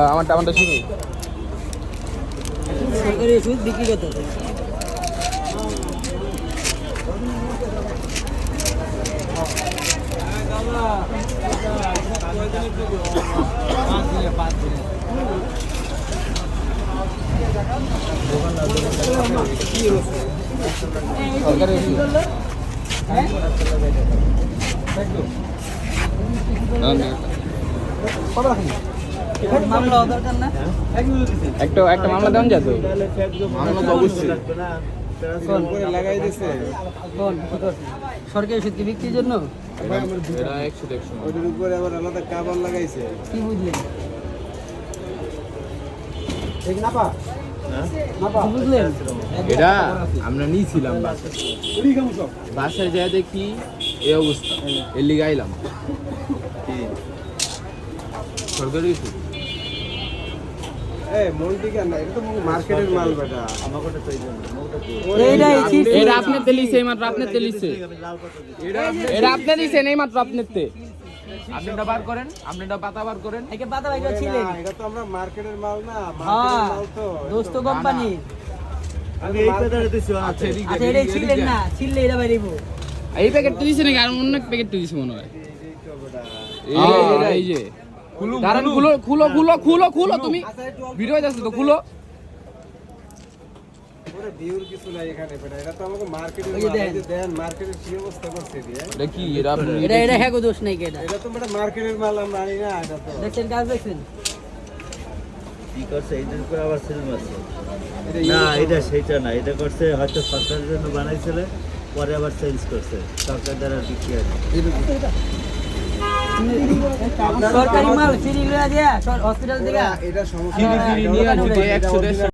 আমারটা শুরু। সরকারি ওষুধ বিক্রি করতে হবে। সরকারি ওষুধ মামলা দরকার না? একটা মামলা দেন যেত মামলা তো অবশ্যই সরকারি ওষুধ কি বিক্রির জন্য? ওটার উপরে আবার আলাদা কাবার লাগাইছে। কি বুঝলেন? বুঝলেন? এটা আমরা নিয়েছিলাম বাসায় যায় দেখি এই অবস্থা, এর লিগে আইলাম। সরকারি ওষুধ মার্কেটের মাল বেটা। এটা আপনার তেলিছে, মাত্র আপনার তেলিছে, এটা আপনার দিছেন এই মাত্র আপনার তে। আপনিটা বার করেন, আপনিটা পাতা বার করেন। একে পাতা বাইকে ছিলেন। এটা তো আমরা মার্কেটের মাল না, হ্যাঁ, মার্কেটের মাল তো। দোস্ত কোম্পানি। আমি এই পেটারে দিছি। আচ্ছা এটা ছিলেন না, ছিললে এটা বাইরেব। এই প্যাকেটটা দিছেন নাকি আর অন্য প্যাকেটটা দিছে মনে হয়? এই যে কারণ খুলো খুলো খুলো খুলো খুলো, তুমি ভিডিও যাচ্ছে তো খুলো। ওরে ভিউর কিছু নাই এখানে বেটা। এটা তো আমাকে মার্কেটের মাল। এই যে দেন মার্কেটের কি অবস্থা করছে দিয়ে। এটা কি এটা আপনি এটা হ্যাঁ গো দোষ নাই কেডা। এটা তো বেটা মার্কেটের মাল, আমরা আনি না। এটা তো দেখছেন কাজ দেখছেন? কি করছে এটার উপর আবার সেল মারছে না, এটা সেইটা না, এটা করছে হয়তো সরকারের জন্য বানাইছিল, পরে আবার চেঞ্জ করছে সরকার দ্বারা বিক্রি হয়। সরকারি মাল ফ্রি করে দেয়া হসপিটাল থেকে। এটা সমস্যা। নিয়ে আসছে 100